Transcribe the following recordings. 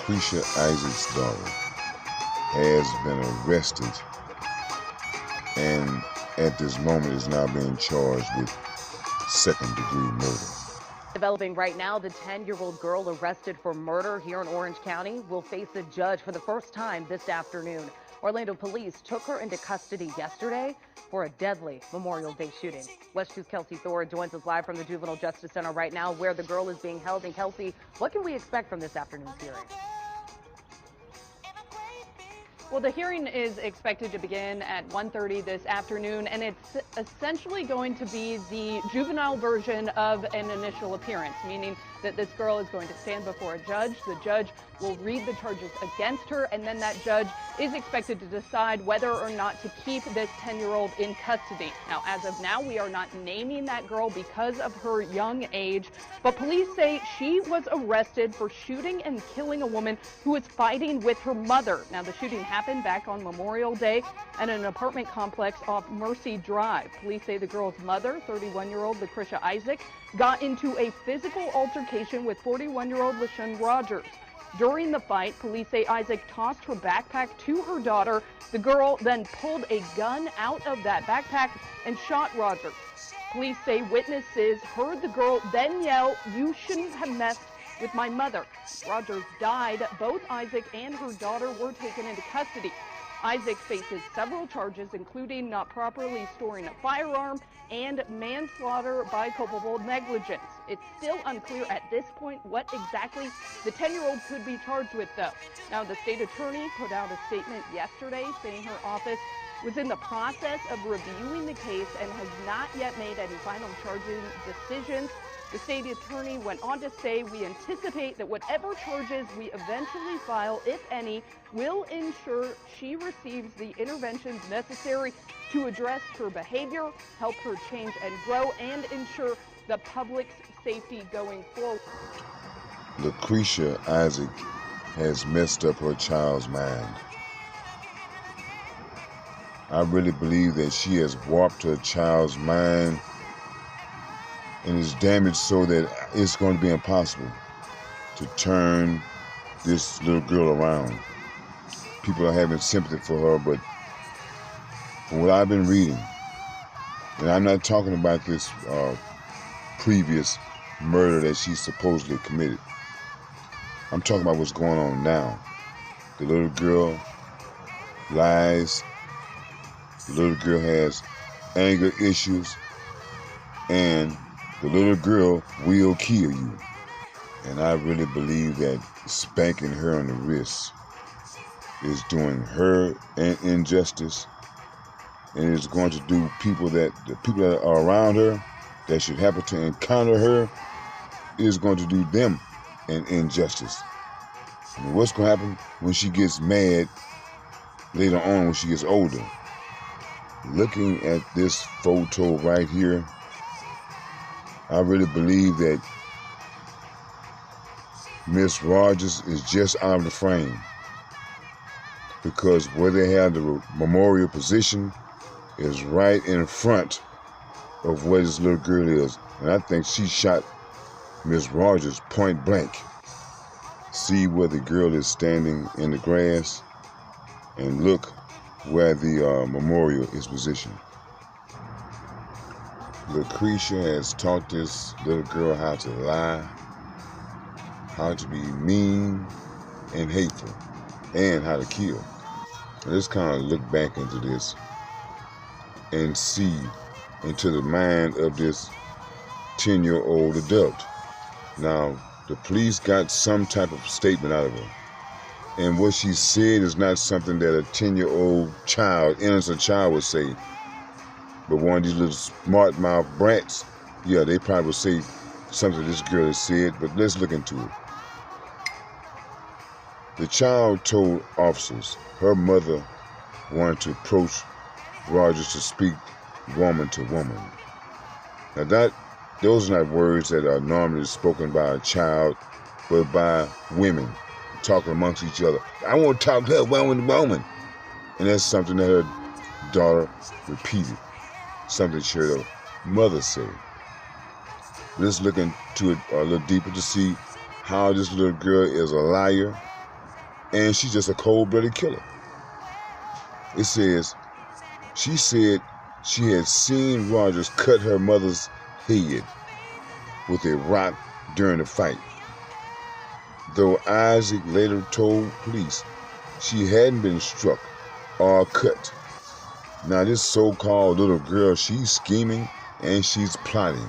Lakrisha Isaac's daughter has been arrested and at this moment is now being charged with second-degree murder. Developing right now, the 10-year-old girl arrested for murder here in Orange County will face a judge for the first time this afternoon. Orlando police took her into custody yesterday for a deadly Memorial Day shooting. West 2's Kelsey Thor joins us live from the Juvenile Justice Center right now where the girl is being held. And Kelsey, what can we expect from this afternoon's hearing? Well, the hearing is expected to begin at 1:30 this afternoon, and it's essentially going to be the juvenile version of an initial appearance, meaning that this girl is going to stand before a judge. The judge will read the charges against her, and then that judge is expected to decide whether or not to keep this 10-year-old in custody. Now, as of now, we are not naming that girl because of her young age, but police say she was arrested for shooting and killing a woman who was fighting with her mother. Now, the shooting happened back on Memorial Day at an apartment complex off Mercy Drive. Police say the girl's mother, 31-year-old Lakrisha Isaac, got into a physical altercation with 41-year-old LaShawn Rogers. During the fight, police say Isaac tossed her backpack to her daughter. The girl then pulled a gun out of that backpack and shot Rogers. Police say witnesses heard the girl then yell, "You shouldn't have messed with my mother." Rogers died. Both Isaac and her daughter were taken into custody. Isaac faces several charges, including not properly storing a firearm and manslaughter by culpable negligence. It's still unclear at this point what exactly the 10-year-old could be charged with, though. Now, the state attorney put out a statement yesterday saying her office was in the process of reviewing the case and has not yet made any final charging decisions. The state attorney went on to say, "We anticipate that whatever charges we eventually file, if any, will ensure she receives the interventions necessary to address her behavior, help her change and grow, and ensure the public's safety going forward." Lakrisha Isaac has messed up her child's mind. I really believe that she has warped her child's mind and is damaged so that it's going to be impossible to turn this little girl around. People are having sympathy for her, but from what I've been reading, and I'm not talking about this previous murder that she supposedly committed. I'm talking about what's going on now. The little girl lies. The little girl has anger issues, and the little girl will kill you. And I really believe that spanking her on the wrist is doing her an injustice, and is going to do the people that are around her that should happen to encounter her, is going to do them an injustice. And what's going to happen when she gets mad later on when she gets older? Looking at this photo right here, I really believe that Miss Rogers is just out of the frame, because where they have the memorial position is right in front of where this little girl is. And I think she shot Miss Rogers point blank. See where the girl is standing in the grass, and look where the memorial is positioned. Lakrisha has taught this little girl how to lie, how to be mean and hateful, and how to kill. Let's kind of look back into this and see into the mind of this 10-year-old adult. Now, the police got some type of statement out of her, and what she said is not something that a 10-year-old child, innocent child, would say. But one of these little smart-mouth brats, yeah, they probably would say something this girl has said, but let's look into it. The child told officers her mother wanted to approach Rogers to speak woman to woman. Now those are not words that are normally spoken by a child, but by women talking amongst each other. I want to talk to her woman to woman. And that's something that her daughter repeated, something she heard her mother say. Let's look into it a little deeper to see how this little girl is a liar, and she's just a cold-blooded killer. It says, she said she had seen Rogers cut her mother's head with a rock during the fight, though Isaac later told police she hadn't been struck or cut. Now this so-called little girl, she's scheming and she's plotting.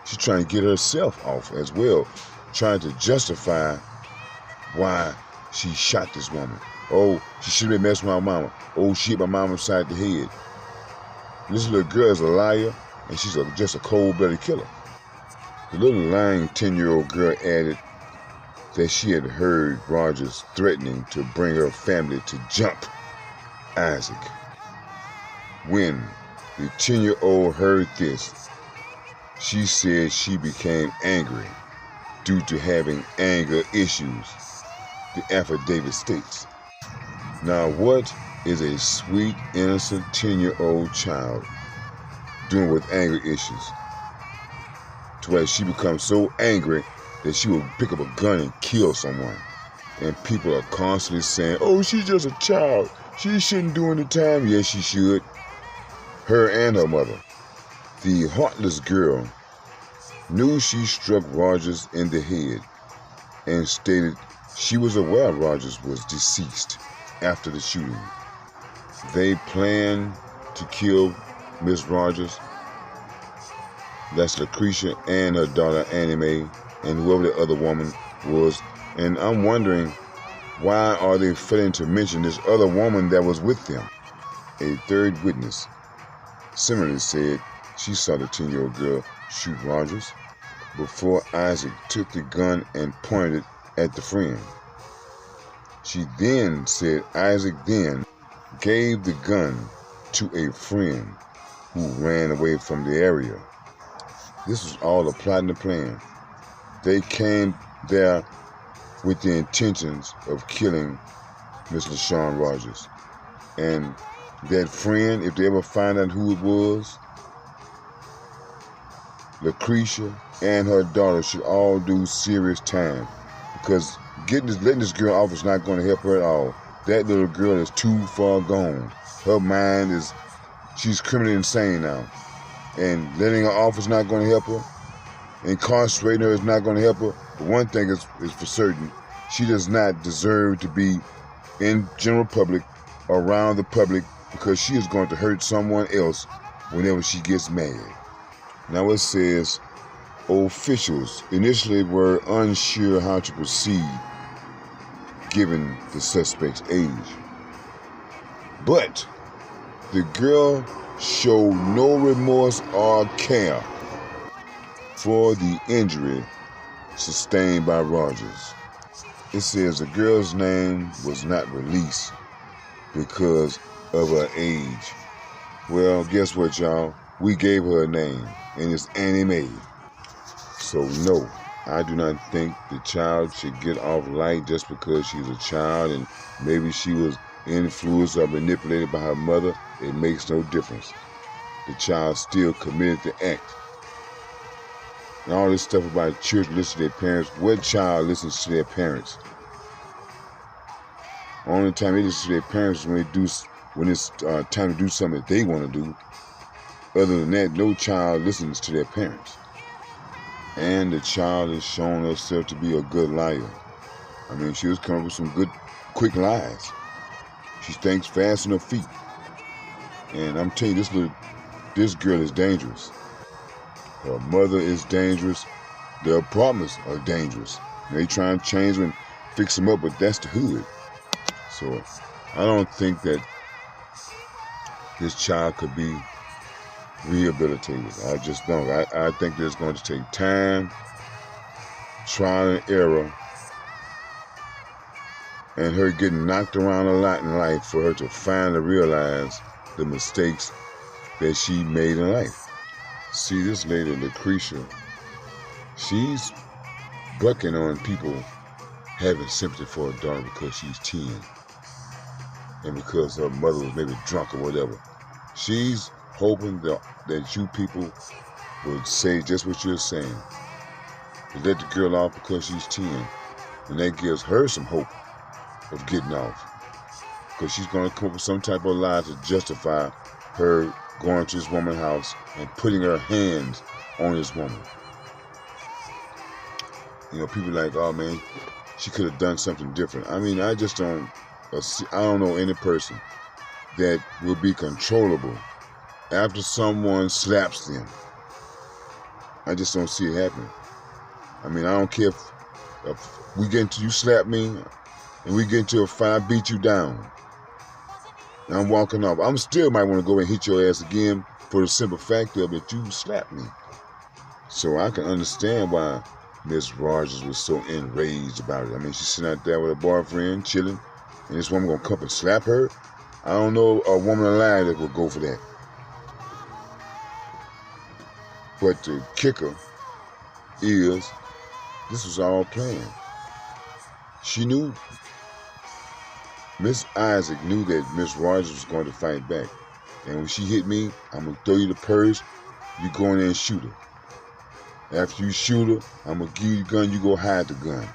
She's trying to get herself off as well, trying to justify why she shot this woman. Oh, she should have been messing with my mama. Oh, she hit my mama upside the head. This little girl is a liar, and she's just a cold-blooded killer. The little lying 10-year-old girl added that she had heard Rogers threatening to bring her family to jump Isaac. When the 10-year-old heard this, she said she became angry due to having anger issues, the affidavit states. Now what is a sweet, innocent 10-year-old child doing with anger issues? To where she becomes so angry that she will pick up a gun and kill someone. And people are constantly saying, oh, she's just a child. She shouldn't do any time. Yes, she should. Her and her mother. The heartless girl knew she struck Rogers in the head and stated she was aware Rogers was deceased after the shooting. They planned to kill Miss Rogers. That's Lakrisha and her daughter Annie Mae and whoever the other woman was. And I'm wondering, why are they failing to mention this other woman that was with them? A third witness similarly said she saw the 10-year-old girl shoot Rogers before Isaac took the gun and pointed it at the friend. She then said Isaac then gave the gun to a friend who ran away from the area. This was all a plot and a plan. They came there with the intentions of killing Miss LaShawn Rogers. And that friend, if they ever find out who it was, Lakrisha and her daughter should all do serious time, because letting this girl off is not going to help her at all. That little girl is too far gone. Her mind is, she's criminally insane now. And letting her off is not going to help her. Incarcerating her is not going to help her. But one thing is for certain, she does not deserve to be in general public, around the public, because she is going to hurt someone else whenever she gets mad. Now it says, officials initially were unsure how to proceed given the suspect's age. But the girl showed no remorse or care for the injury sustained by Rogers. It says the girl's name was not released because of her age. Well, guess what, y'all? We gave her a name, and it's Annie Mae. So no, I do not think the child should get off light just because she's a child and maybe she was influenced or manipulated by her mother. It makes no difference. The child still committed the act. And all this stuff about children listening to their parents, what child listens to their parents? Only time they listen to their parents is when it's time to do something that they want to do. Other than that, no child listens to their parents. And the child has shown herself to be a good liar. I mean, she was coming with some good, quick lies. She thinks fast on her feet. And I'm telling you, this girl is dangerous. Her mother is dangerous. The apartments are dangerous. They try and change them and fix them up, but that's the hood. So I don't think that this child could be rehabilitated. I just don't. I think that it's going to take time, trial and error, and her getting knocked around a lot in life for her to finally realize the mistakes that she made in life. See, this lady, Lakrisha, she's bucking on people having sympathy for her daughter because she's 10 and because her mother was maybe drunk or whatever. She's hoping that you people would say just what you're saying. To let the girl off because she's 10. And that gives her some hope of getting off. Because she's going to come up with some type of lie to justify her going to this woman's house and putting her hands on this woman. You know, people like, oh man, she could have done something different. I mean, I don't know any person that will be controllable after someone slaps them. I just don't see it happening. I mean, I don't care if we get into, you slap me and we get into a fight, I beat you down. And I'm walking off. I'm still might want to go and hit your ass again for the simple fact of that you slapped me. So I can understand why Miss Rogers was so enraged about it. I mean, she's sitting out there with her boyfriend, chilling, and this woman gonna come up and slap her? I don't know a woman alive that would go for that. But the kicker is, this was all planned. She knew, Miss Isaac knew that Miss Rogers was going to fight back. And when she hit me, I'm going to throw you the purse, you go in there and shoot her. After you shoot her, I'm going to give you the gun, you go hide the gun.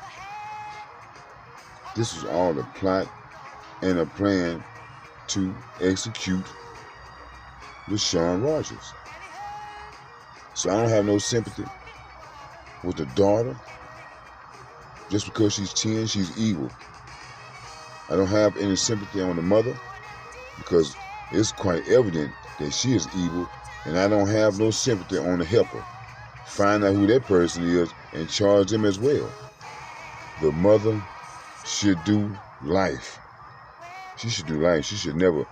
This was all a plot and a plan to execute LaShawn Rogers. So I don't have no sympathy with the daughter. Just because she's 10, she's evil. I don't have any sympathy on the mother because it's quite evident that she is evil, and I don't have no sympathy on the helper. Find out who that person is and charge them as well. The mother should do life. She should do life. She should never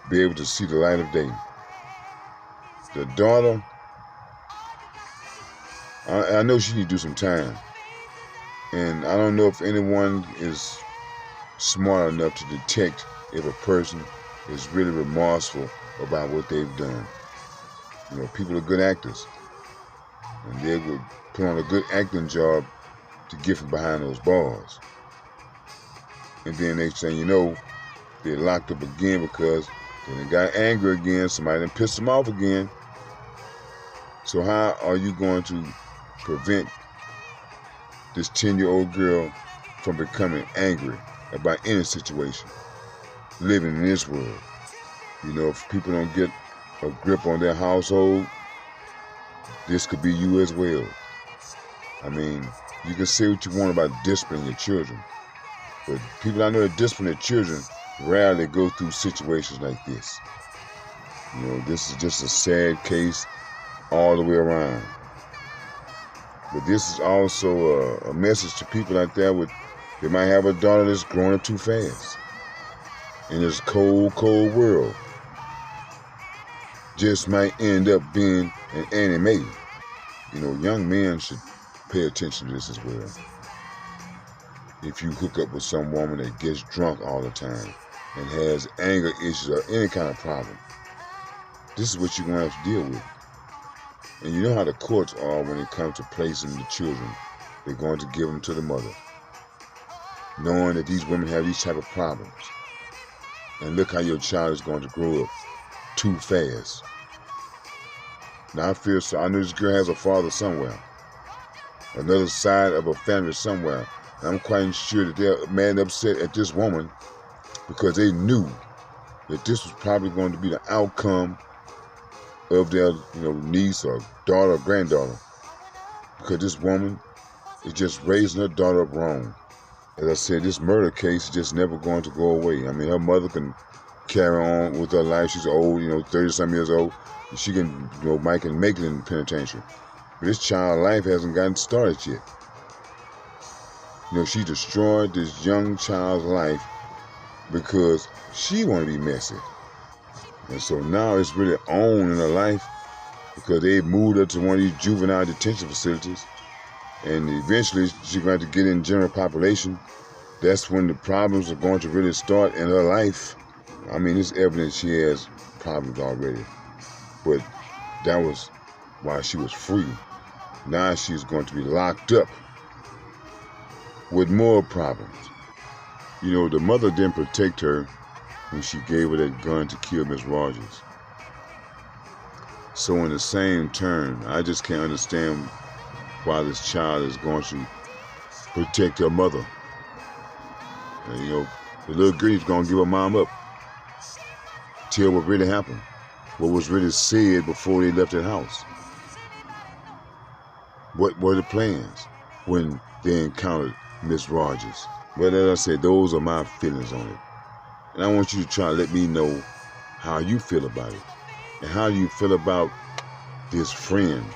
be able to see the light of day. The daughter, I know she need to do some time. And I don't know if anyone is smart enough to detect if a person is really remorseful about what they've done. You know, people are good actors. And they would put on a good acting job to get from behind those bars. And then next thing you know, they're locked up again because they got angry again, somebody done pissed them off again. So how are you going to prevent this 10-year-old girl from becoming angry about any situation living in this world? You know, if people don't get a grip on their household, this could be you as well. I mean, you can say what you want about disciplining your children, but people I know that discipline their children rarely go through situations like this. You know, this is just a sad case all the way around. But this is also a message to people out there they might have a daughter that's growing up too fast in this cold, cold world. Just might end up being an anime. You know, young men should pay attention to this as well. If you hook up with some woman that gets drunk all the time and has anger issues or any kind of problem, this is what you're going to have to deal with. And you know how the courts are when it comes to placing the children. They're going to give them to the mother, knowing that these women have these type of problems. And look how your child is going to grow up too fast. Now I know this girl has a father somewhere, another side of a family somewhere. And I'm quite sure that they're mad and upset at this woman because they knew that this was probably going to be the outcome of their, niece or daughter or granddaughter. Because this woman is just raising her daughter up wrong. As I said, this murder case is just never going to go away. I mean, her mother can carry on with her life. She's old, 30-some years old. She can, might can make it in the penitentiary. But this child's life hasn't gotten started yet. She destroyed this young child's life because she wanted to be messy. And so now it's really on in her life because they moved her to one of these juvenile detention facilities. And eventually she's going to get in general population. That's when the problems are going to really start in her life. I mean, it's evident she has problems already. But that was while she was free. Now she's going to be locked up with more problems. The mother didn't protect her when she gave her that gun to kill Miss Rogers. So in the same turn, I just can't understand why this child is going to protect her mother. And, The little girl's gonna give her mom up. Tell what really happened. What was really said before they left the house. What were the plans when they encountered Miss Rogers? Well, as I said, those are my feelings on it. And I want you to try to let me know how you feel about it. And how you feel about this friend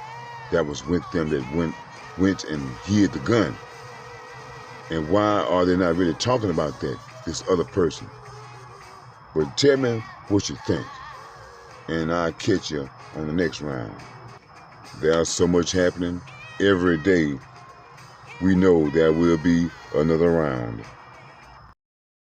that was with them that went and hid the gun. And why are they not really talking about that, this other person? But tell me what you think. And I'll catch you on the next round. There's so much happening every day. We know there will be another round.